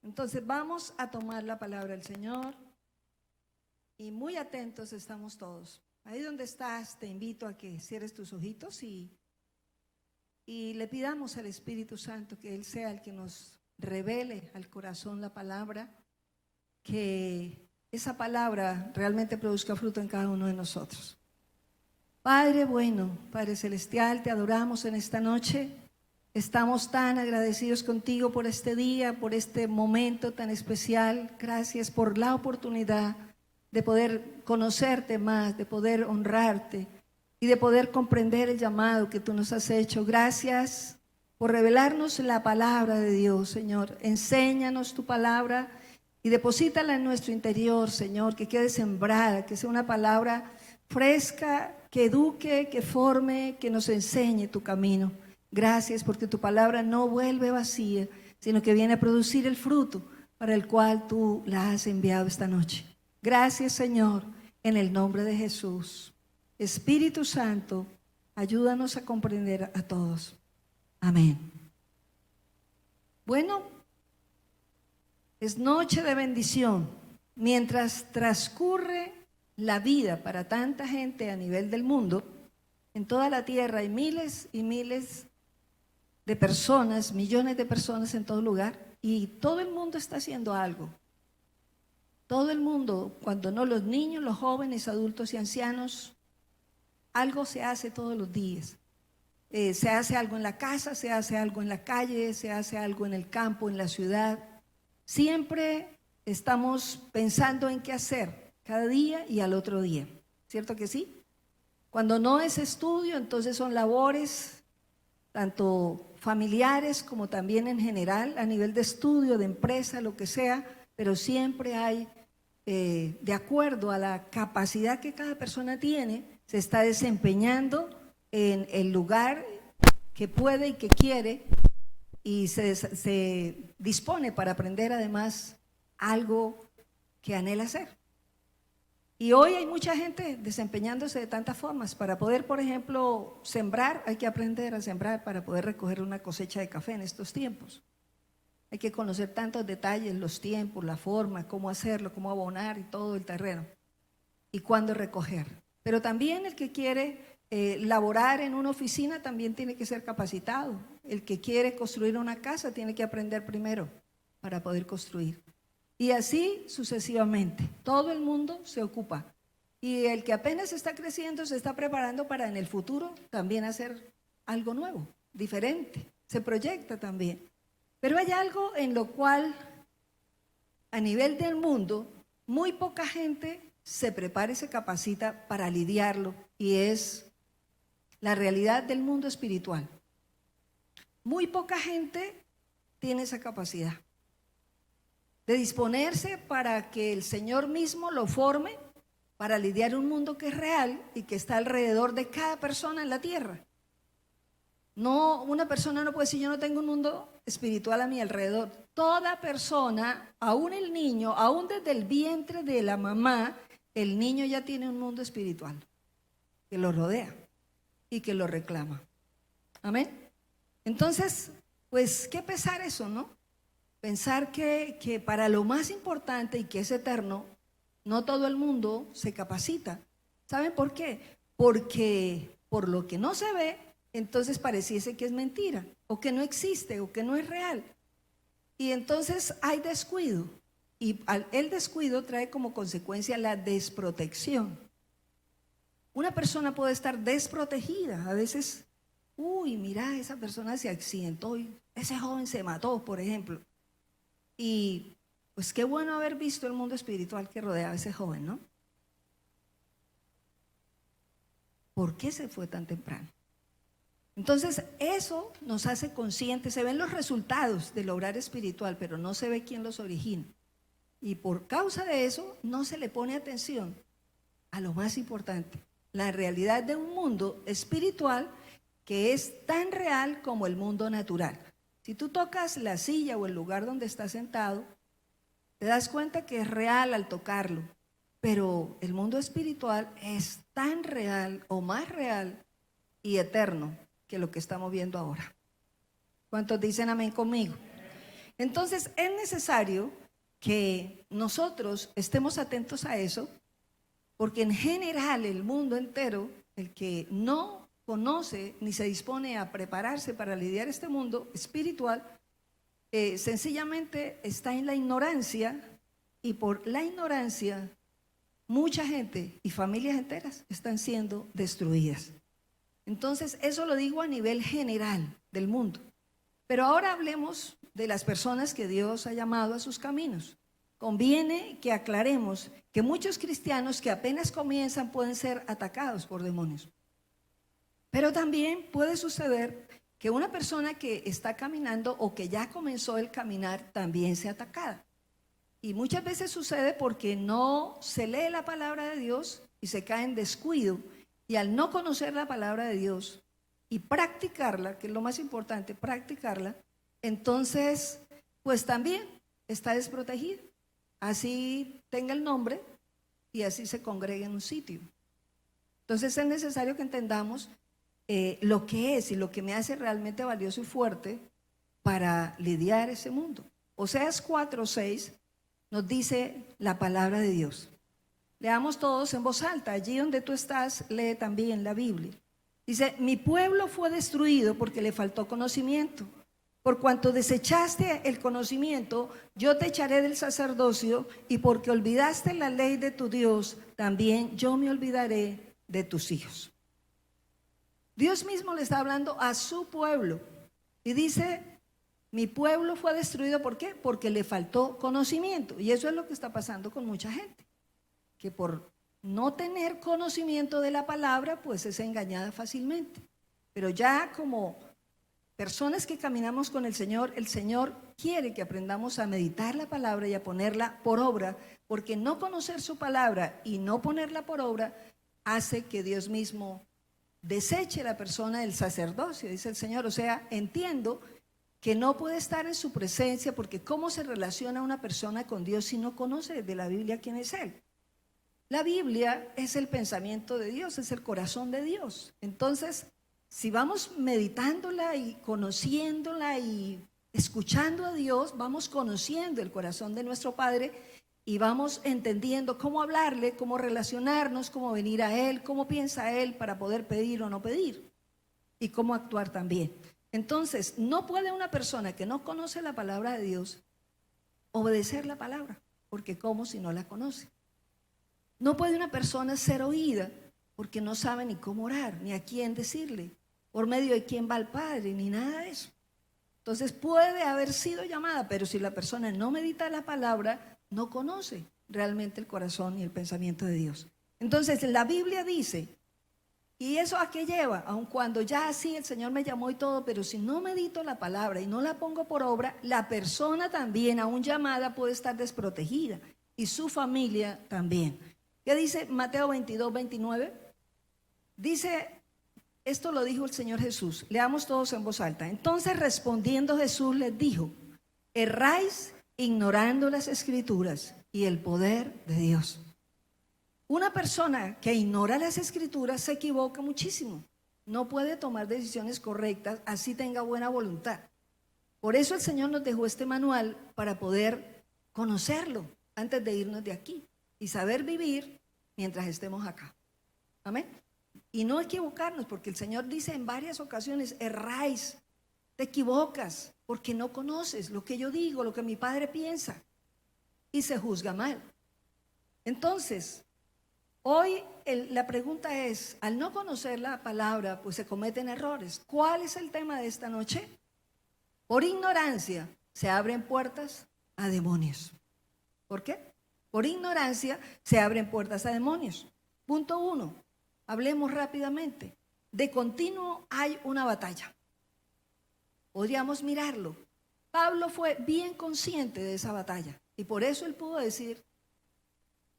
Entonces vamos a tomar la palabra del Señor y muy atentos estamos todos. Ahí donde estás, te invito a que cierres tus ojitos y le pidamos al Espíritu Santo que Él sea el que nos revele al corazón la palabra, que esa palabra realmente produzca fruto en cada uno de nosotros. Padre bueno, Padre celestial, te adoramos en esta noche. Estamos tan agradecidos contigo por este día, por este momento tan especial. Gracias por la oportunidad de poder conocerte más, de poder honrarte y de poder comprender el llamado que tú nos has hecho. Gracias por revelarnos la palabra de Dios, Señor. Enséñanos tu palabra y deposítala en nuestro interior, Señor, que quede sembrada, que sea una palabra fresca, que eduque, que forme, que nos enseñe tu camino. Gracias porque tu palabra no vuelve vacía, sino que viene a producir el fruto para el cual tú la has enviado esta noche. Gracias, Señor, en el nombre de Jesús. Espíritu Santo, ayúdanos a comprender a todos. Amén. Bueno, es noche de bendición. Mientras transcurre la vida para tanta gente a nivel del mundo, en toda la tierra hay miles y miles de personas, millones de personas en todo lugar, y todo el mundo está haciendo algo. Todo el mundo, cuando no los niños, los jóvenes, adultos y ancianos, algo se hace todos los días. Se hace algo en la casa, se hace algo en la calle, se hace algo en el campo, en la ciudad. Siempre estamos pensando en qué hacer cada día y al otro día. ¿Cierto que sí? Cuando no es estudio, entonces son labores, tanto familiares como también en general, a nivel de estudio, de empresa, lo que sea, pero siempre hay, de acuerdo a la capacidad que cada persona tiene, se está desempeñando en el lugar que puede y que quiere y se dispone para aprender además algo que anhela hacer. Y hoy hay mucha gente desempeñándose de tantas formas. Para poder, por ejemplo, sembrar, hay que aprender a sembrar para poder recoger una cosecha de café en estos tiempos. Hay que conocer tantos detalles, los tiempos, la forma, cómo hacerlo, cómo abonar y todo el terreno. Y cuándo recoger. Pero también el que quiere laborar en una oficina también tiene que ser capacitado. El que quiere construir una casa tiene que aprender primero para poder construir. Y así sucesivamente. Todo el mundo se ocupa. Y el que apenas está creciendo se está preparando para en el futuro también hacer algo nuevo, diferente. Se proyecta también. Pero hay algo en lo cual a nivel del mundo muy poca gente se prepara y se capacita para lidiarlo, y es la realidad del mundo espiritual. Muy poca gente tiene esa capacidad de disponerse para que el Señor mismo lo forme para lidiar un mundo que es real y que está alrededor de cada persona en la tierra. No, una persona no puede decir yo no tengo un mundo espiritual a mi alrededor. Toda persona, aún el niño, aún desde el vientre de la mamá, el niño ya tiene un mundo espiritual que lo rodea y que lo reclama. Amén. Entonces, pues qué pesar eso, ¿no? Pensar que para lo más importante y que es eterno, no todo el mundo se capacita. ¿Saben por qué? Porque por lo que no se ve, entonces pareciese que es mentira, o que no existe, o que no es real. Y entonces hay descuido, y el descuido trae como consecuencia la desprotección. Una persona puede estar desprotegida, a veces, uy, mira, esa persona se accidentó, y ese joven se mató, por ejemplo. Y pues qué bueno haber visto el mundo espiritual que rodeaba a ese joven, ¿no? ¿Por qué se fue tan temprano? Entonces eso nos hace conscientes, se ven los resultados del obrar espiritual, pero no se ve quién los origina. Y por causa de eso no se le pone atención a lo más importante, la realidad de un mundo espiritual que es tan real como el mundo natural. Si tú tocas la silla o el lugar donde estás sentado, te das cuenta que es real al tocarlo, pero el mundo espiritual es tan real o más real y eterno que lo que estamos viendo ahora. ¿Cuántos dicen amén conmigo? Entonces es necesario que nosotros estemos atentos a eso, porque en general el mundo entero, el que no conoce ni se dispone a prepararse para lidiar este mundo espiritual, sencillamente está en la ignorancia, y por la ignorancia mucha gente y familias enteras están siendo destruidas. Entonces eso lo digo a nivel general del mundo. Pero ahora hablemos de las personas que Dios ha llamado a sus caminos. Conviene que aclaremos que muchos cristianos que apenas comienzan pueden ser atacados por demonios. Pero también puede suceder que una persona que está caminando o que ya comenzó el caminar también sea atacada. Y muchas veces sucede porque no se lee la palabra de Dios y se cae en descuido. Y al no conocer la palabra de Dios y practicarla, que es lo más importante, practicarla, entonces pues también está desprotegido. Así tenga el nombre y así se congregue en un sitio. Entonces es necesario que entendamos lo que es y lo que me hace realmente valioso y fuerte para lidiar ese mundo. Oseas 4:6 nos dice la palabra de Dios. Leamos todos en voz alta. Allí donde tú estás, lee también la Biblia. Dice: mi pueblo fue destruido porque le faltó conocimiento. Por cuanto desechaste el conocimiento, yo te echaré del sacerdocio, y porque olvidaste la ley de tu Dios, también yo me olvidaré de tus hijos. Dios mismo le está hablando a su pueblo y dice: mi pueblo fue destruido, ¿por qué? Porque le faltó conocimiento. Y eso es lo que está pasando con mucha gente, que por no tener conocimiento de la palabra, pues es engañada fácilmente. Pero ya como personas que caminamos con el Señor quiere que aprendamos a meditar la palabra y a ponerla por obra, porque no conocer su palabra y no ponerla por obra hace que Dios mismo deseche la persona del sacerdocio, dice el Señor. O sea, entiendo que no puede estar en su presencia, porque ¿cómo se relaciona una persona con Dios si no conoce de la Biblia quién es Él? La Biblia es el pensamiento de Dios, es el corazón de Dios. Entonces, si vamos meditándola y conociéndola y escuchando a Dios, vamos conociendo el corazón de nuestro Padre y vamos entendiendo cómo hablarle, cómo relacionarnos, cómo venir a Él, cómo piensa Él para poder pedir o no pedir y cómo actuar también. Entonces, no puede una persona que no conoce la palabra de Dios obedecer la palabra, porque ¿cómo si no la conoce? No puede una persona ser oída porque no sabe ni cómo orar, ni a quién decirle, por medio de quién va al Padre, ni nada de eso. Entonces puede haber sido llamada, pero si la persona no medita la palabra, no conoce realmente el corazón y el pensamiento de Dios. Entonces la Biblia dice, ¿y eso a qué lleva? Aun cuando ya sí el Señor me llamó y todo, pero si no medito la palabra y no la pongo por obra, la persona también, aún llamada, puede estar desprotegida y su familia también. ¿Qué dice Mateo 22:29? Dice, esto lo dijo el Señor Jesús. Leamos todos en voz alta. Entonces respondiendo Jesús les dijo: erráis ignorando las Escrituras y el poder de Dios. Una persona que ignora las Escrituras se equivoca muchísimo. No puede tomar decisiones correctas, así tenga buena voluntad. Por eso el Señor nos dejó este manual, para poder conocerlo antes de irnos de aquí y saber vivir mientras estemos acá. Amén. Y no equivocarnos, porque el Señor dice en varias ocasiones: erráis, te equivocas, porque no conoces lo que yo digo, lo que mi Padre piensa, y se juzga mal. Entonces, hoy la pregunta es, al no conocer la palabra, pues se cometen errores. ¿Cuál es el tema de esta noche? Por ignorancia se abren puertas a demonios. ¿Por qué? Por ignorancia se abren puertas a demonios. Punto 1. Hablemos rápidamente. De continuo hay una batalla. Podríamos mirarlo. Pablo fue bien consciente de esa batalla y por eso él pudo decir,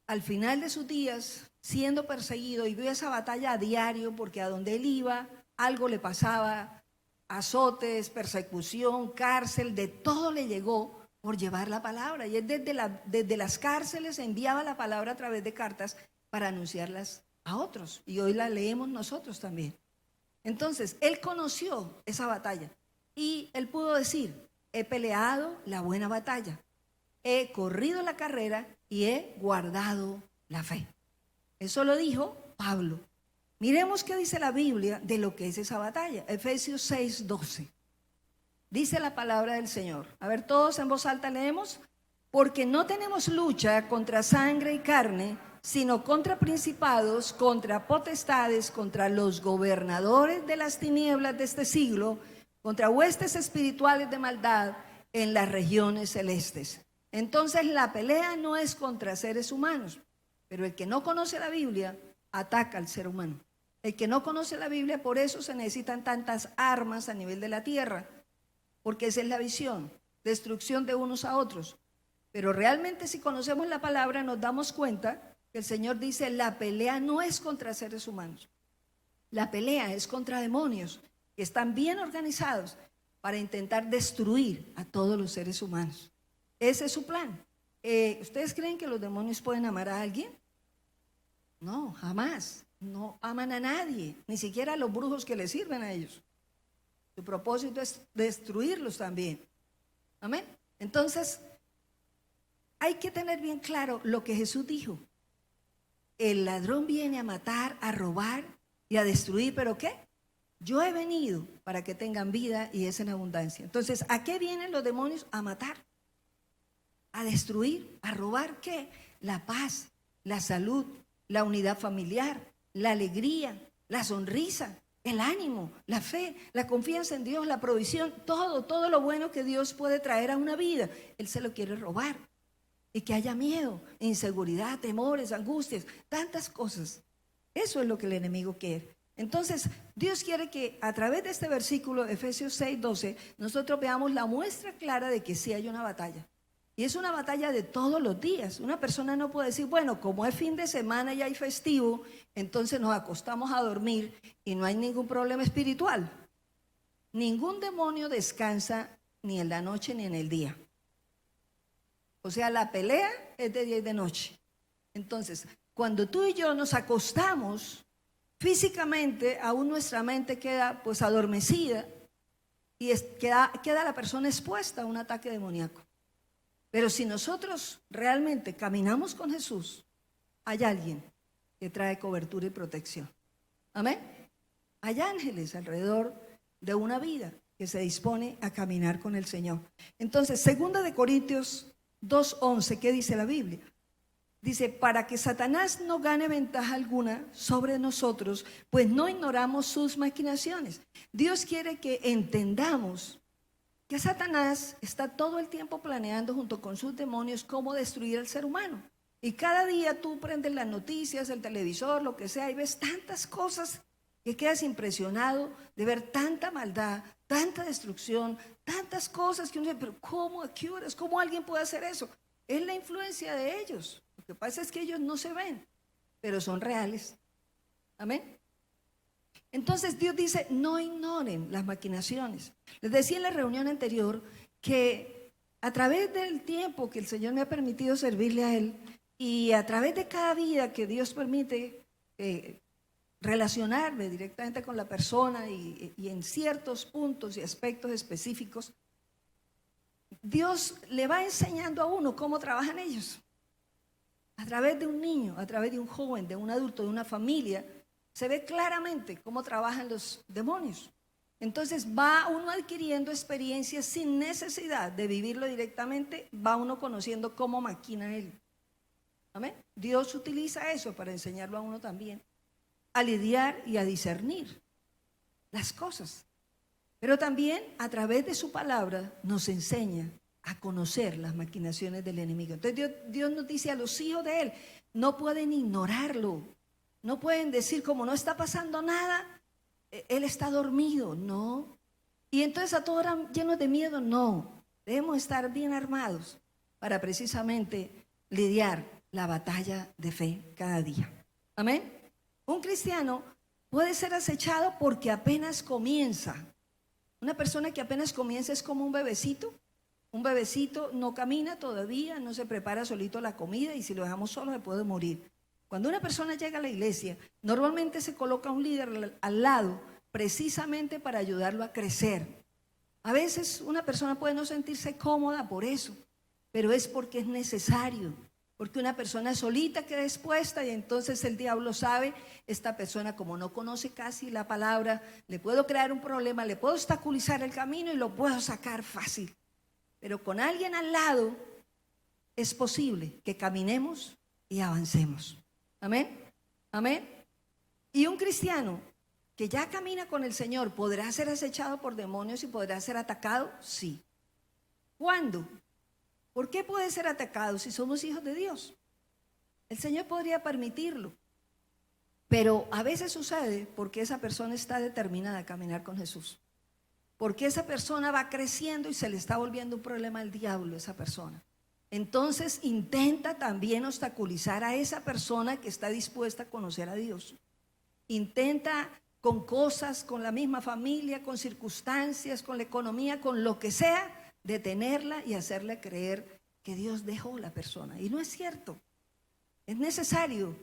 al final de sus días, siendo perseguido, y vio esa batalla a diario, porque a donde él iba, algo le pasaba, azotes, persecución, cárcel, de todo le llegó por llevar la palabra. Y él desde las cárceles enviaba la palabra a través de cartas para anunciarlas a otros. Y hoy la leemos nosotros también. Entonces, él conoció esa batalla y él pudo decir, he peleado la buena batalla, he corrido la carrera y he guardado la fe. Eso lo dijo Pablo. Miremos qué dice la Biblia de lo que es esa batalla. Efesios 6:12. Dice la palabra del Señor. A ver, todos en voz alta leemos. Porque no tenemos lucha contra sangre y carne, sino contra principados, contra potestades, contra los gobernadores de las tinieblas de este siglo, contra huestes espirituales de maldad en las regiones celestes. Entonces la pelea no es contra seres humanos, pero el que no conoce la Biblia ataca al ser humano. El que no conoce la Biblia, por eso se necesitan tantas armas a nivel de la tierra, porque esa es la visión, destrucción de unos a otros. Pero realmente si conocemos la palabra nos damos cuenta que el Señor dice, la pelea no es contra seres humanos. La pelea es contra demonios que están bien organizados para intentar destruir a todos los seres humanos. Ese es su plan. ¿Ustedes creen que los demonios pueden amar a alguien? No, jamás. No aman a nadie, ni siquiera a los brujos que les sirven a ellos. Su propósito es destruirlos también. Amén. Entonces, hay que tener bien claro lo que Jesús dijo. El ladrón viene a matar, a robar y a destruir, ¿pero qué? Yo he venido para que tengan vida y es en abundancia. Entonces, ¿a qué vienen los demonios? A matar, a destruir, a robar, ¿qué? La paz, la salud, la unidad familiar, la alegría, la sonrisa, el ánimo, la fe, la confianza en Dios, la provisión, todo lo bueno que Dios puede traer a una vida. Él se lo quiere robar. Y que haya miedo, inseguridad, temores, angustias, tantas cosas. Eso es lo que el enemigo quiere. Entonces, Dios quiere que a través de este versículo, Efesios 6:12, nosotros veamos la muestra clara de que sí hay una batalla. Y es una batalla de todos los días. Una persona no puede decir, bueno, como es fin de semana y hay festivo, entonces nos acostamos a dormir y no hay ningún problema espiritual. Ningún demonio descansa ni en la noche ni en el día. O sea, la pelea es de día y de noche. Entonces, cuando tú y yo nos acostamos, físicamente aún nuestra mente queda pues adormecida y queda la persona expuesta a un ataque demoníaco. Pero si nosotros realmente caminamos con Jesús, hay alguien que trae cobertura y protección. Amén. Hay ángeles alrededor de una vida que se dispone a caminar con el Señor. Entonces, 2 Corintios 2:11, ¿qué dice la Biblia? Dice, para que Satanás no gane ventaja alguna sobre nosotros, pues no ignoramos sus maquinaciones. Dios quiere que entendamos que Satanás está todo el tiempo planeando junto con sus demonios cómo destruir al ser humano. Y cada día tú prendes las noticias, el televisor, lo que sea, y ves tantas cosas que quedas impresionado de ver tanta maldad, tanta destrucción, tantas cosas que uno dice, pero ¿cómo? ¿A qué horas? ¿Cómo alguien puede hacer eso? Es la influencia de ellos. Lo que pasa es que ellos no se ven, pero son reales. Amén. Entonces Dios dice, no ignoren las maquinaciones. Les decía en la reunión anterior que a través del tiempo que el Señor me ha permitido servirle a Él y a través de cada vida que Dios permite relacionarme directamente con la persona y en ciertos puntos y aspectos específicos, Dios le va enseñando a uno cómo trabajan ellos. A través de un niño, a través de un joven, de un adulto, de una familia, se ve claramente cómo trabajan los demonios. Entonces va uno adquiriendo experiencias sin necesidad de vivirlo directamente, va uno conociendo cómo maquina él. ¿Amén? Dios utiliza eso para enseñarlo a uno también, a lidiar y a discernir las cosas. Pero también a través de su palabra nos enseña a conocer las maquinaciones del enemigo. Entonces Dios nos dice a los hijos de Él, no pueden ignorarlo, no pueden decir como no está pasando nada, Él está dormido, no. Y entonces a todos llenos de miedo, no. Debemos estar bien armados para precisamente lidiar la batalla de fe cada día. Amén. Un cristiano puede ser acechado porque apenas comienza. Una persona que apenas comienza es como un bebecito. Un bebecito no camina todavía, no se prepara solito la comida y si lo dejamos solo se puede morir. Cuando una persona llega a la iglesia, normalmente se coloca un líder al lado precisamente para ayudarlo a crecer, A veces una persona puede no sentirse cómoda por eso, pero es porque es necesario, porque una persona solita queda expuesta y entonces el diablo sabe, esta persona como no conoce casi la palabra, le puedo crear un problema, le puedo obstaculizar el camino y lo puedo sacar fácil. Pero con alguien al lado es posible que caminemos y avancemos. Amén, amén. Y un cristiano que ya camina con el Señor, ¿podrá ser acechado por demonios y podrá ser atacado? Sí. ¿Cuándo? ¿Por qué puede ser atacado si somos hijos de Dios? El Señor podría permitirlo, pero a veces sucede porque esa persona está determinada a caminar con Jesús. Porque esa persona va creciendo y se le está volviendo un problema al diablo a esa persona. Entonces intenta también obstaculizar a esa persona que está dispuesta a conocer a Dios. Intenta con cosas, con la misma familia, con circunstancias, con la economía, con lo que sea, detenerla y hacerle creer que Dios dejó la persona. Y no es cierto. Es necesario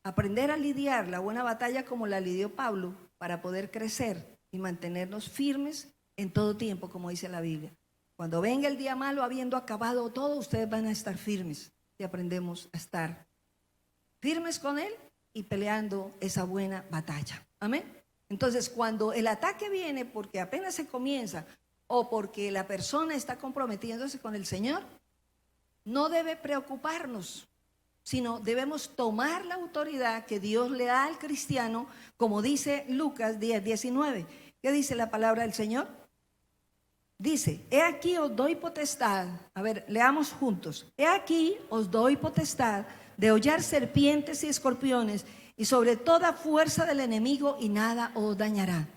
aprender a lidiar la buena batalla como la lidió Pablo para poder crecer y mantenernos firmes en todo tiempo, como dice la Biblia. Cuando venga el día malo, habiendo acabado todo, ustedes van a estar firmes y aprendemos a estar firmes con Él y peleando esa buena batalla. Amén. Entonces, cuando el ataque viene porque apenas se comienza o porque la persona está comprometiéndose con el Señor, no debe preocuparnos, sino debemos tomar la autoridad que Dios le da al cristiano, como dice Lucas 10:19. ¿Qué dice la palabra del Señor? Dice, he aquí os doy potestad, a ver, leamos juntos, he aquí os doy potestad de hollar serpientes y escorpiones y sobre toda fuerza del enemigo y nada os dañará.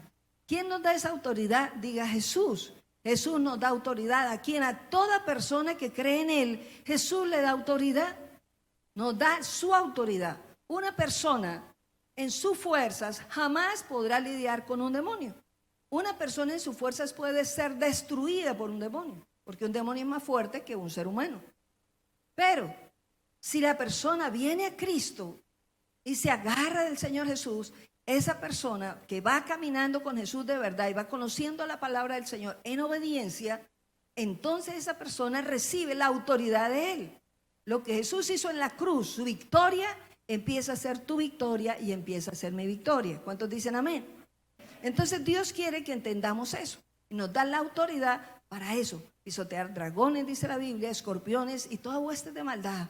¿Quién nos da esa autoridad? Diga Jesús. Jesús nos da autoridad. ¿A quién? A toda persona que cree en Él, Jesús le da autoridad. Nos da su autoridad. Una persona en sus fuerzas jamás podrá lidiar con un demonio. Una persona en sus fuerzas puede ser destruida por un demonio, porque un demonio es más fuerte que un ser humano. Pero si la persona viene a Cristo y se agarra del Señor Jesús, esa persona que va caminando con Jesús de verdad y va conociendo la palabra del Señor en obediencia, entonces esa persona recibe la autoridad de Él. Lo que Jesús hizo en la cruz, su victoria, empieza a ser tu victoria y empieza a ser mi victoria. ¿Cuántos dicen amén? Entonces Dios quiere que entendamos eso y nos da la autoridad para eso. Pisotear dragones, dice la Biblia, escorpiones y toda hueste de maldad.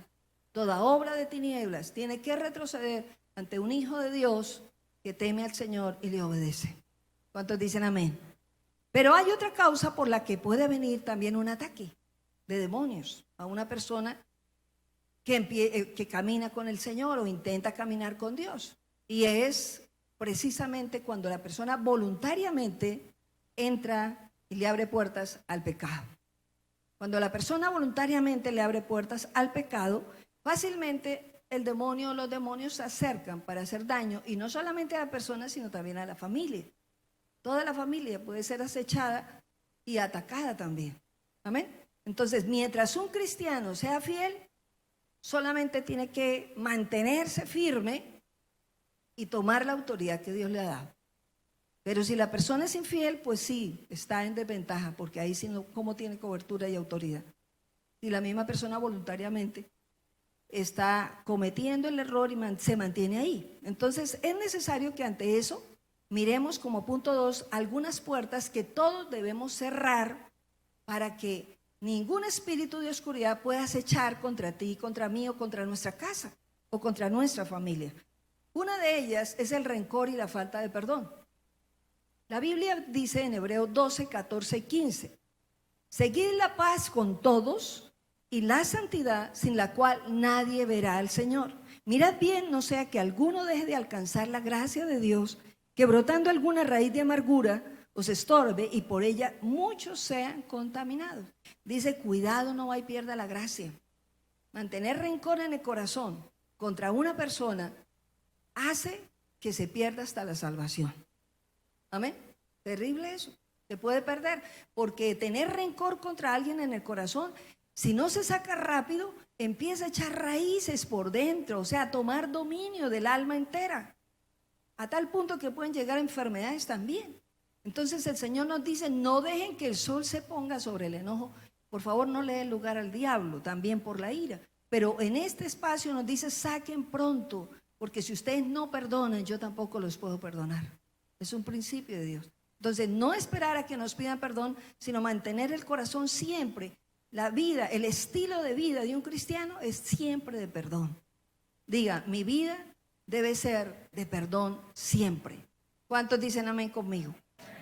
Toda obra de tinieblas tiene que retroceder ante un hijo de Dios que teme al Señor y le obedece. ¿Cuántos dicen amén? Pero hay otra causa por la que puede venir también un ataque de demonios a una persona que camina con el Señor o intenta caminar con Dios. Y es precisamente cuando la persona voluntariamente entra y le abre puertas al pecado. Cuando la persona voluntariamente le abre puertas al pecado, fácilmente el demonio o los demonios se acercan para hacer daño, y no solamente a la persona, sino también a la familia. Toda la familia puede ser acechada y atacada también. Amén. Entonces, mientras un cristiano sea fiel, solamente tiene que mantenerse firme y tomar la autoridad que Dios le ha dado. Pero si la persona es infiel, pues sí, está en desventaja, porque ahí sí no, ¿cómo tiene cobertura y autoridad? Si la misma persona voluntariamente está cometiendo el error y se mantiene ahí. Entonces es necesario que ante eso miremos como punto 2 algunas puertas que todos debemos cerrar para que ningún espíritu de oscuridad pueda acechar contra ti, contra mí o contra nuestra casa o contra nuestra familia. Una de ellas es el rencor y la falta de perdón. La Biblia dice en Hebreos 12, 14 y 15, seguid la paz con todos y la santidad sin la cual nadie verá al Señor. Mirad bien, no sea que alguno deje de alcanzar la gracia de Dios, que brotando alguna raíz de amargura os estorbe y por ella muchos sean contaminados. Dice, cuidado, no va y pierda la gracia. Mantener rencor en el corazón contra una persona hace que se pierda hasta la salvación. Amén. Terrible eso. Se puede perder porque tener rencor contra alguien en el corazón, si no se saca rápido, empieza a echar raíces por dentro, o sea, a tomar dominio del alma entera, a tal punto que pueden llegar enfermedades también. Entonces el Señor nos dice, no dejen que el sol se ponga sobre el enojo. Por favor, no le den lugar al diablo, también por la ira. Pero en este espacio nos dice, saquen pronto, porque si ustedes no perdonan, yo tampoco los puedo perdonar. Es un principio de Dios. Entonces, no esperar a que nos pidan perdón, sino mantener el corazón siempre. La vida, el estilo de vida de un cristiano es siempre de perdón. Diga, mi vida debe ser de perdón siempre. ¿Cuántos dicen amén conmigo?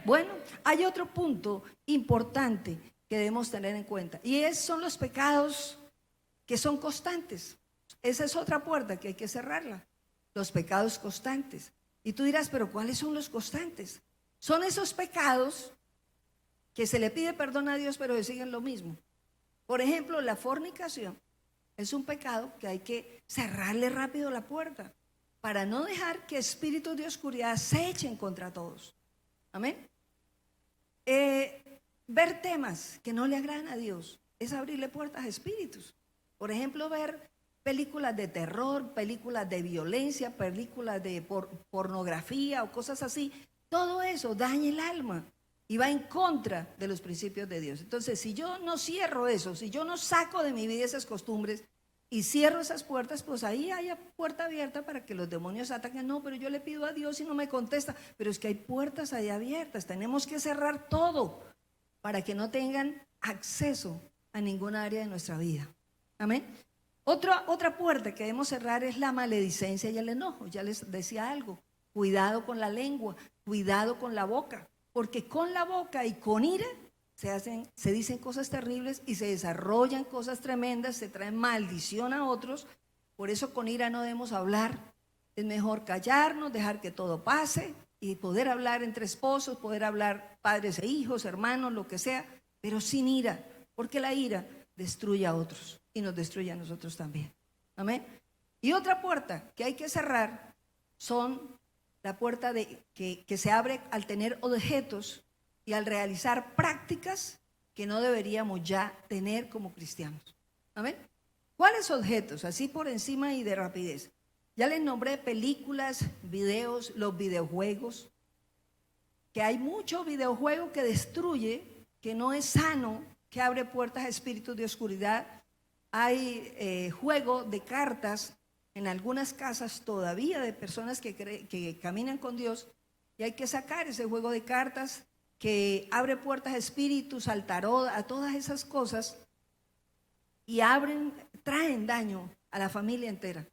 Bueno, hay otro punto importante que debemos tener en cuenta, y son los pecados que son constantes. Esa es otra puerta que hay que cerrarla, los pecados constantes. Y tú dirás, pero ¿cuáles son los constantes? Son esos pecados que se le pide perdón a Dios, pero que siguen lo mismo. Por ejemplo, la fornicación es un pecado que hay que cerrarle rápido la puerta para no dejar que espíritus de oscuridad se echen contra todos. Amén. Ver temas que no le agradan a Dios es abrirle puertas a espíritus. Por ejemplo, ver películas de terror, películas de violencia, películas de pornografía o cosas así. Todo eso daña el alma y va en contra de los principios de Dios. Entonces, si yo no cierro eso, si yo no saco de mi vida esas costumbres y cierro esas puertas, pues ahí hay puerta abierta para que los demonios ataquen. No, pero yo le pido a Dios y no me contesta. Pero es que hay puertas ahí abiertas. Tenemos que cerrar todo para que no tengan acceso a ninguna área de nuestra vida. Amén. Otra puerta que debemos cerrar es la maledicencia y el enojo. Ya les decía algo. Cuidado con la lengua, cuidado con la boca, porque con la boca y con ira se dicen cosas terribles y se desarrollan cosas tremendas, se traen maldición a otros. Por eso con ira no debemos hablar. Es mejor callarnos, dejar que todo pase y poder hablar entre esposos, poder hablar padres e hijos, hermanos, lo que sea, pero sin ira, porque la ira destruye a otros y nos destruye a nosotros también. Amén. Y otra puerta que hay que cerrar son la puerta que se abre al tener objetos y al realizar prácticas que no deberíamos ya tener como cristianos. ¿Amén? ¿Cuáles objetos? Así por encima y de rapidez. Ya les nombré películas, videos, los videojuegos, que hay mucho videojuego que destruye, que no es sano, que abre puertas a espíritus de oscuridad. Hay juego de cartas en algunas casas todavía de personas que caminan con Dios, y hay que sacar ese juego de cartas que abre puertas a espíritus, al tarot, a todas esas cosas, y traen daño a la familia entera.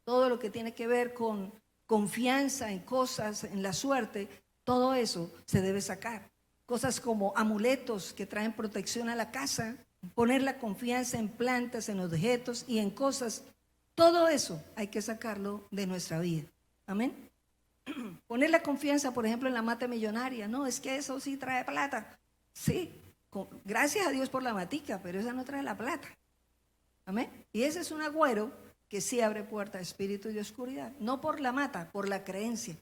Todo lo que tiene que ver con confianza en cosas, en la suerte, todo eso se debe sacar. Cosas como amuletos que traen protección a la casa, poner la confianza en plantas, en objetos y en cosas. Todo eso hay que sacarlo de nuestra vida. Amén. Poner la confianza, por ejemplo, en la mata millonaria. No, es que eso sí trae plata. Sí, gracias a Dios por la matica, pero esa no trae la plata. Amén. Y ese es un agüero que sí abre puertas a espíritus de oscuridad. No por la mata, por la creencia.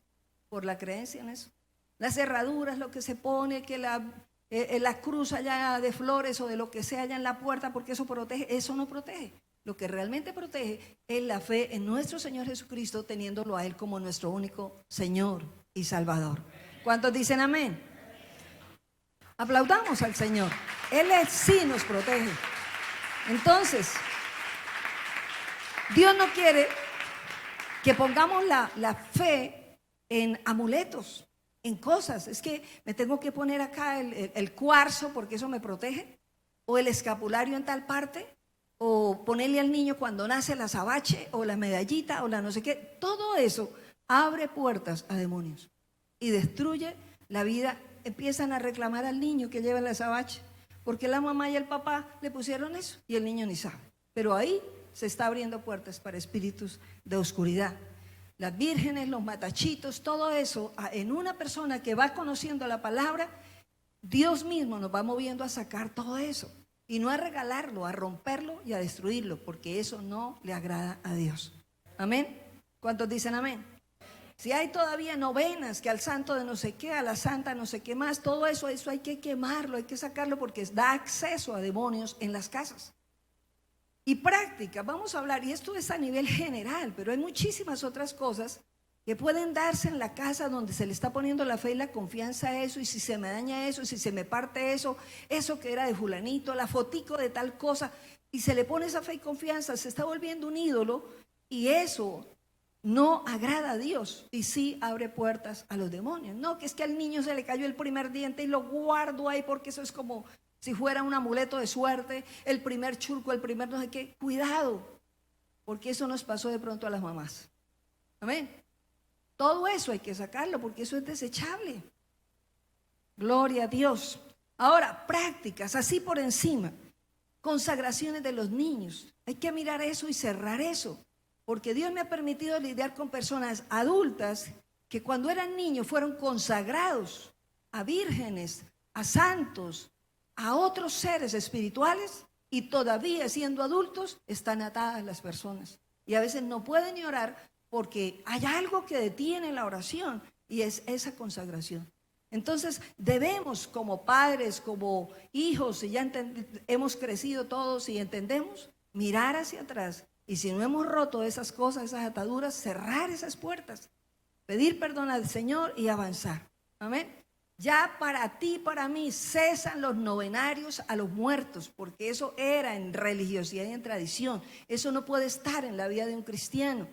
Por la creencia en eso. Las cerraduras, lo que se pone, que la cruz allá de flores o de lo que sea allá en la puerta, porque eso protege. Eso no protege. Lo que realmente protege es la fe en nuestro Señor Jesucristo, teniéndolo a Él como nuestro único Señor y Salvador. ¿Cuántos dicen amén? Aplaudamos al Señor. Él sí nos protege. Entonces, Dios no quiere que pongamos la fe en amuletos, en cosas. Es que me tengo que poner acá el cuarzo porque eso me protege, o el escapulario en tal parte, o ponerle al niño cuando nace la azabache, o la medallita, o la no sé qué. Todo eso abre puertas a demonios y destruye la vida. Empiezan a reclamar al niño que lleva la azabache, porque la mamá y el papá le pusieron eso y el niño ni sabe. Pero ahí se está abriendo puertas para espíritus de oscuridad. Las vírgenes, los matachitos, todo eso, en una persona que va conociendo la palabra, Dios mismo nos va moviendo a sacar todo eso. Y no a regalarlo, a romperlo y a destruirlo, porque eso no le agrada a Dios. Amén. ¿Cuántos dicen amén? Si hay todavía novenas, que al santo de no sé qué, a la santa no sé qué más, todo eso hay que quemarlo, hay que sacarlo, porque da acceso a demonios en las casas. Y práctica, vamos a hablar, y esto es a nivel general, pero hay muchísimas otras cosas que pueden darse en la casa donde se le está poniendo la fe y la confianza a eso, y si se me daña eso, si se me parte eso, eso que era de fulanito, la fotico de tal cosa, y se le pone esa fe y confianza, se está volviendo un ídolo, y eso no agrada a Dios y sí abre puertas a los demonios. No, que es que al niño se le cayó el primer diente y lo guardo ahí porque eso es como si fuera un amuleto de suerte, el primer churco, el primer no sé qué. Cuidado, porque eso nos pasó de pronto a las mamás. Amén. Todo eso hay que sacarlo porque eso es desechable. Gloria a Dios. Ahora, prácticas, así por encima. Consagraciones de los niños. Hay que mirar eso y cerrar eso. Porque Dios me ha permitido lidiar con personas adultas que cuando eran niños fueron consagrados a vírgenes, a santos, a otros seres espirituales, y todavía siendo adultos están atadas las personas. Y a veces no pueden ni orar porque hay algo que detiene la oración y es esa consagración. Entonces debemos como padres, como hijos, y ya hemos crecido todos y entendemos, mirar hacia atrás. Y si no hemos roto esas cosas, esas ataduras, cerrar esas puertas, pedir perdón al Señor y avanzar. Amén. Ya para ti, para mí, cesan los novenarios a los muertos, porque eso era en religiosidad y en tradición. Eso no puede estar en la vida de un cristiano.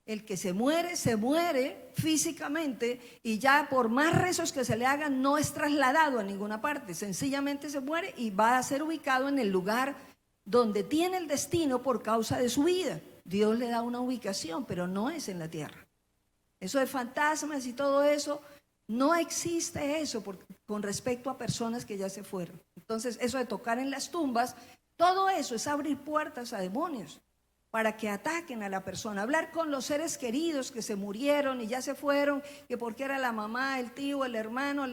El que se muere físicamente, y ya por más rezos que se le hagan, no es trasladado a ninguna parte. Sencillamente se muere y va a ser ubicado en el lugar donde tiene el destino por causa de su vida. Dios le da una ubicación, pero no es en la tierra. Eso de fantasmas y todo eso, no existe eso con respecto a personas que ya se fueron. Entonces, eso de tocar en las tumbas, todo eso es abrir puertas a demonios para que ataquen a la persona. Hablar con los seres queridos que se murieron y ya se fueron, que porque era la mamá, el tío, el hermano,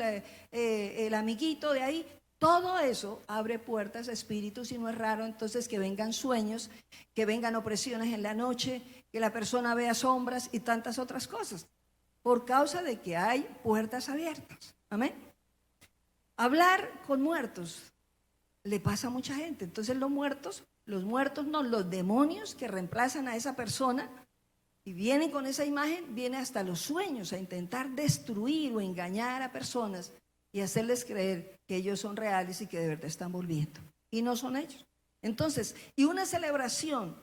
el amiguito de ahí. Todo eso abre puertas a espíritus y no es raro entonces que vengan sueños, que vengan opresiones en la noche, que la persona vea sombras y tantas otras cosas, por causa de que hay puertas abiertas. Amén. Hablar con muertos le pasa a mucha gente. Entonces los muertos no, los demonios que reemplazan a esa persona y vienen con esa imagen, vienen hasta los sueños a intentar destruir o engañar a personas y hacerles creer que ellos son reales y que de verdad están volviendo. Y no son ellos. Entonces, y una celebración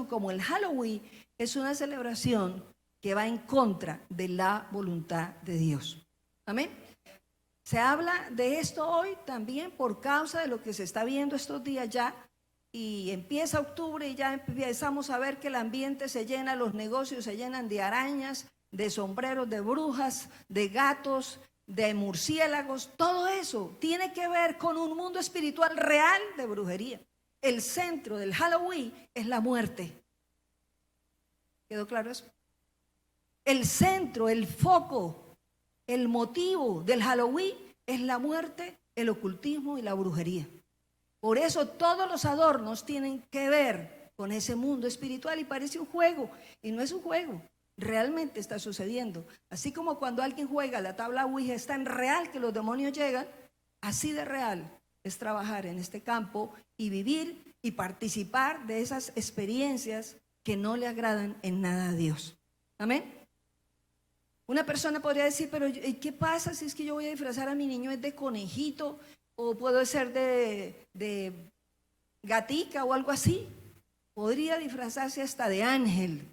como el Halloween es una celebración que va en contra de la voluntad de Dios. Amén. Se habla de esto hoy también por causa de lo que se está viendo estos días ya. Y empieza octubre y ya empezamos a ver que el ambiente se llena, los negocios se llenan de arañas, de sombreros de brujas, de gatos, de murciélagos. Todo eso tiene que ver con un mundo espiritual real de brujería. El centro del Halloween es la muerte. ¿Quedó claro eso? El centro, el foco, el motivo del Halloween es la muerte, el ocultismo y la brujería. Por eso todos los adornos tienen que ver con ese mundo espiritual y parece un juego, y no es un juego, realmente está sucediendo. Así como cuando alguien juega la tabla Ouija, es tan real que los demonios llegan, así de real es trabajar en este campo y vivir y participar de esas experiencias que no le agradan en nada a Dios. Amén. Una persona podría decir, pero ¿qué pasa si es que yo voy a disfrazar a mi niño es de conejito? O puedo ser de gatica o algo así. Podría disfrazarse hasta de ángel.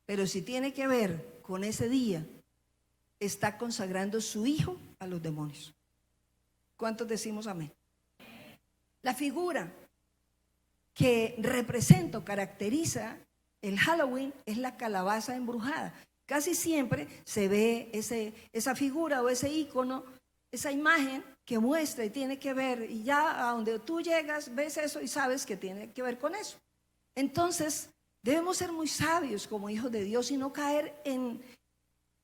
Pero si tiene que ver con ese día, está consagrando su hijo a los demonios. ¿Cuántos decimos amén? La figura que representa o caracteriza el Halloween es la calabaza embrujada. Casi siempre se ve esa figura o ese ícono, esa imagen que muestra y tiene que ver, y ya a donde tú llegas ves eso y sabes que tiene que ver con eso. Entonces debemos ser muy sabios como hijos de Dios y no caer en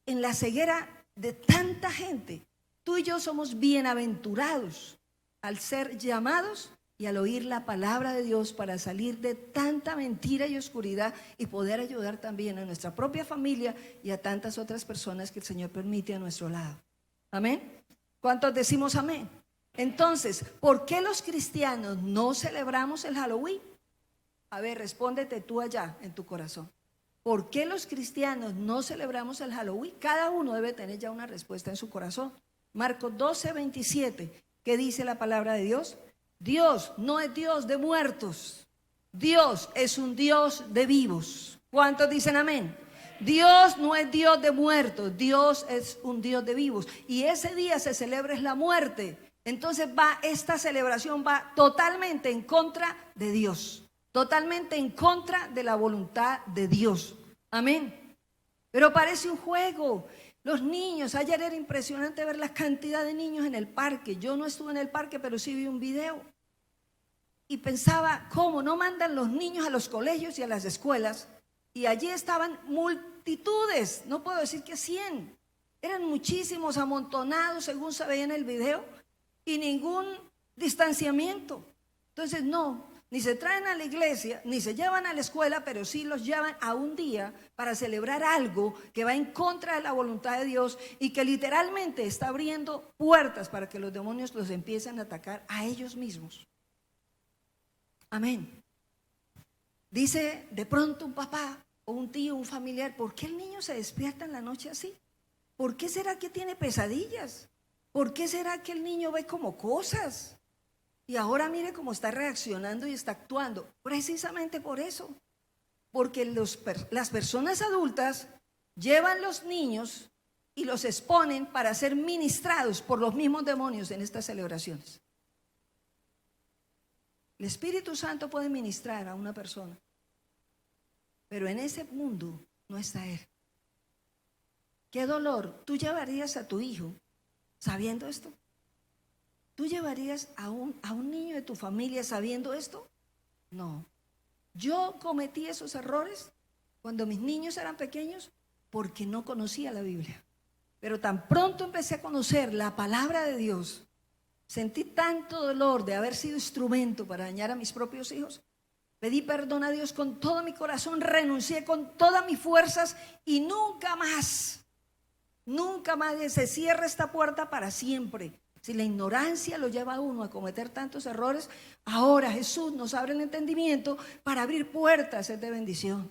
la ceguera de tanta gente. Tú y yo somos bienaventurados al ser llamados y al oír la palabra de Dios para salir de tanta mentira y oscuridad y poder ayudar también a nuestra propia familia y a tantas otras personas que el Señor permite a nuestro lado. Amén. ¿Cuántos decimos amén? Entonces, ¿por qué los cristianos no celebramos el Halloween? A ver, respóndete tú allá en tu corazón. ¿Por qué los cristianos no celebramos el Halloween? Cada uno debe tener ya una respuesta en su corazón. Marcos 12:27, ¿qué dice la palabra de Dios? Dios no es Dios de muertos. Dios es un Dios de vivos. ¿Cuántos dicen amén? Dios no es Dios de muertos, Dios es un Dios de vivos. Y ese día se celebra es la muerte. Entonces esta celebración va totalmente en contra de Dios, totalmente en contra de la voluntad de Dios. Amén. Pero parece un juego. Los niños, ayer era impresionante ver la cantidad de niños en el parque. Yo no estuve en el parque, pero sí vi un video. Y pensaba, ¿cómo no mandan los niños a los colegios y a las escuelas? Y allí estaban multitudes, no puedo decir que 100. Eran muchísimos amontonados, según se veía en el video, y ningún distanciamiento. Entonces no, ni se traen a la iglesia, ni se llevan a la escuela, pero sí los llevan a un día para celebrar algo que va en contra de la voluntad de Dios y que literalmente está abriendo puertas para que los demonios los empiecen a atacar a ellos mismos. Amén. Dice de pronto un papá o un tío, un familiar, ¿por qué el niño se despierta en la noche así? ¿Por qué será que tiene pesadillas? ¿Por qué será que el niño ve como cosas? Y ahora mire cómo está reaccionando y está actuando. Precisamente por eso. Porque las personas adultas llevan los niños y los exponen para ser ministrados por los mismos demonios en estas celebraciones. El Espíritu Santo puede ministrar a una persona, pero en ese mundo no está Él. ¿Qué dolor tú llevarías a tu hijo sabiendo esto? ¿Tú llevarías a un niño de tu familia sabiendo esto? No. Yo cometí esos errores cuando mis niños eran pequeños porque no conocía la Biblia. Pero tan pronto empecé a conocer la palabra de Dios, sentí tanto dolor de haber sido instrumento para dañar a mis propios hijos. Pedí perdón a Dios con todo mi corazón, renuncié con todas mis fuerzas y nunca más se cierra esta puerta para siempre. Si la ignorancia lo lleva a uno a cometer tantos errores, ahora Jesús nos abre el entendimiento para abrir puertas de bendición.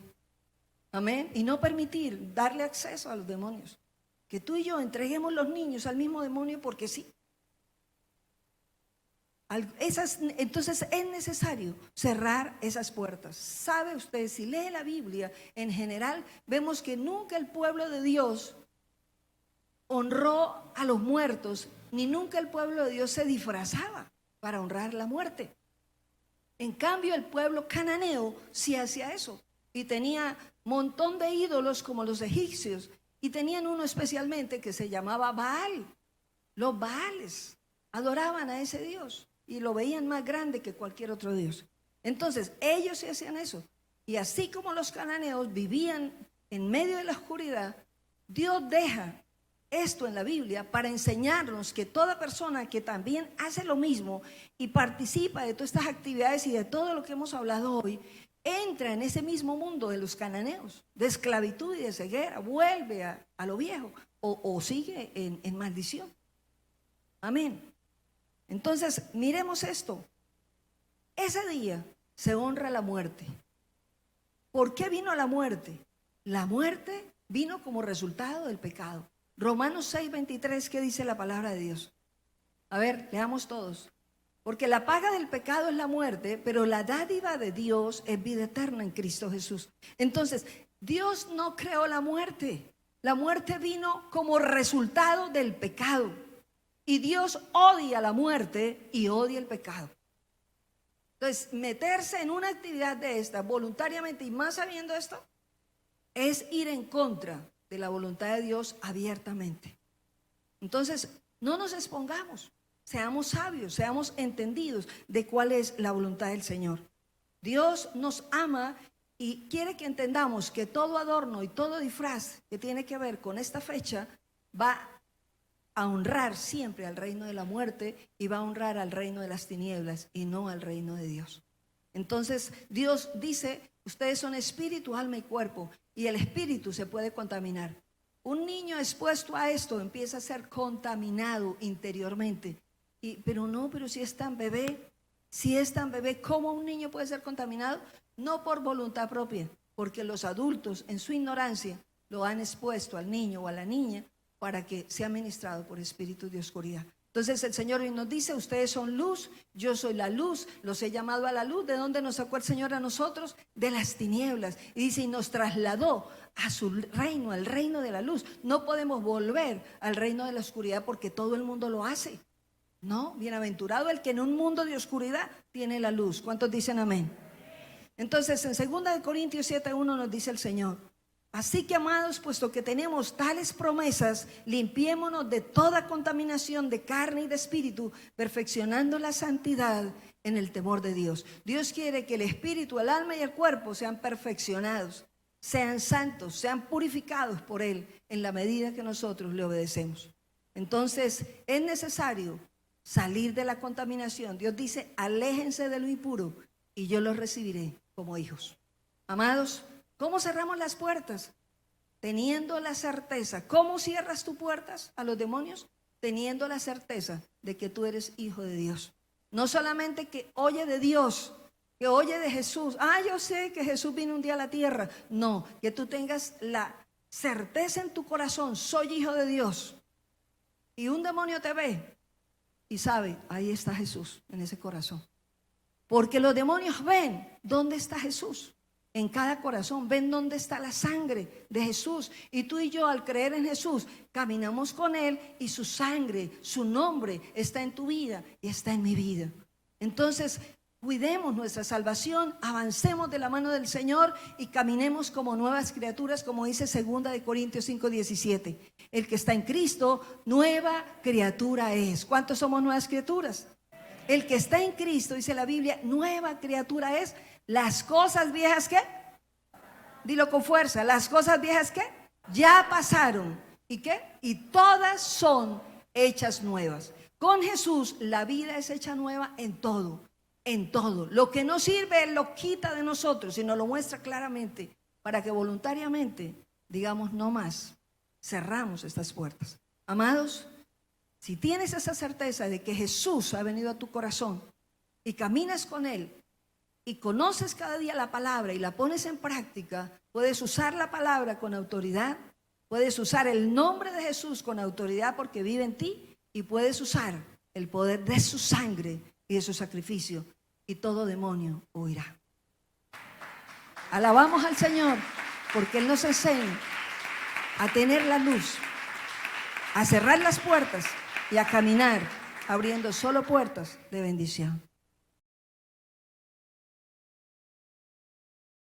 Amén. Y no permitir darle acceso a los demonios. Que tú y yo entreguemos los niños al mismo demonio porque sí. Entonces es necesario cerrar esas puertas. ¿Sabe usted? Si lee la Biblia en general, vemos que nunca el pueblo de Dios honró a los muertos, ni nunca el pueblo de Dios se disfrazaba para honrar la muerte. En cambio, el pueblo cananeo sí hacía eso y tenía un montón de ídolos como los egipcios, y tenían uno especialmente que se llamaba Baal. Los Baales adoraban a ese Dios y lo veían más grande que cualquier otro Dios. Entonces ellos sí hacían eso, y así como los cananeos vivían en medio de la oscuridad, Dios deja esto en la Biblia para enseñarnos que toda persona que también hace lo mismo y participa de todas estas actividades y de todo lo que hemos hablado hoy, entra en ese mismo mundo de los cananeos, de esclavitud y de ceguera, vuelve a lo viejo o sigue en maldición. Amén. Entonces, miremos esto. Ese día se honra la muerte. ¿Por qué vino la muerte? La muerte vino como resultado del pecado. Romanos 6:23, ¿qué dice la palabra de Dios? A ver, leamos todos. Porque la paga del pecado es la muerte, pero la dádiva de Dios es vida eterna en Cristo Jesús. Entonces, Dios no creó la muerte. La muerte vino como resultado del pecado. Y Dios odia la muerte y odia el pecado. Entonces, meterse en una actividad de esta voluntariamente y más sabiendo esto, es ir en contra de la voluntad de Dios abiertamente. Entonces, no nos expongamos, seamos sabios, seamos entendidos de cuál es la voluntad del Señor. Dios nos ama y quiere que entendamos que todo adorno y todo disfraz que tiene que ver con esta fecha va a honrar siempre al reino de la muerte y va a honrar al reino de las tinieblas y no al reino de Dios. Entonces Dios dice, ustedes son espíritu, alma y cuerpo, y el espíritu se puede contaminar. Un niño expuesto a esto empieza a ser contaminado interiormente. Pero si es tan bebé, ¿cómo un niño puede ser contaminado? No por voluntad propia, porque los adultos en su ignorancia lo han expuesto al niño o a la niña para que sea ministrado por espíritus de oscuridad. Entonces el Señor hoy nos dice, ustedes son luz, yo soy la luz, los he llamado a la luz. ¿De dónde nos sacó el Señor a nosotros? De las tinieblas. Y dice, y nos trasladó a su reino, al reino de la luz. No podemos volver al reino de la oscuridad porque todo el mundo lo hace. No, bienaventurado el que en un mundo de oscuridad tiene la luz. ¿Cuántos dicen amén? Entonces en 2 Corintios 7:1 nos dice el Señor, así que, amados, puesto que tenemos tales promesas, limpiémonos de toda contaminación de carne y de espíritu, perfeccionando la santidad en el temor de Dios. Dios quiere que el espíritu, el alma y el cuerpo sean perfeccionados, sean santos, sean purificados por Él en la medida que nosotros le obedecemos. Entonces es necesario salir de la contaminación. Dios dice, aléjense de lo impuro y yo los recibiré como hijos. Amados, ¿cómo cerramos las puertas? Teniendo la certeza. ¿Cómo cierras tus puertas a los demonios? Teniendo la certeza de que tú eres hijo de Dios. No solamente que oye de Dios, que oye de Jesús. Yo sé que Jesús vino un día a la tierra. No, que tú tengas la certeza en tu corazón, soy hijo de Dios. Y un demonio te ve y sabe, ahí está Jesús en ese corazón. Porque los demonios ven dónde está Jesús. En cada corazón ven dónde está la sangre de Jesús. Y tú y yo, al creer en Jesús, caminamos con Él y su sangre, su nombre está en tu vida y está en mi vida. Entonces, cuidemos nuestra salvación, avancemos de la mano del Señor y caminemos como nuevas criaturas, como dice 2 Corintios 5:17. El que está en Cristo, nueva criatura es. ¿Cuántos somos nuevas criaturas? El que está en Cristo, dice la Biblia, nueva criatura es. Las cosas viejas, ¿qué? Dilo con fuerza. Las cosas viejas, ¿qué? Ya pasaron. ¿Y qué? Y todas son hechas nuevas. Con Jesús la vida es hecha nueva en todo. En todo. Lo que no sirve, Él lo quita de nosotros y nos lo muestra claramente para que voluntariamente digamos no más. Cerramos estas puertas. Amados, si tienes esa certeza de que Jesús ha venido a tu corazón y caminas con Él, y conoces cada día la palabra y la pones en práctica, puedes usar la palabra con autoridad, puedes usar el nombre de Jesús con autoridad porque vive en ti y puedes usar el poder de su sangre y de su sacrificio y todo demonio huirá. Alabamos al Señor porque Él nos enseña a tener la luz, a cerrar las puertas y a caminar abriendo solo puertas de bendición.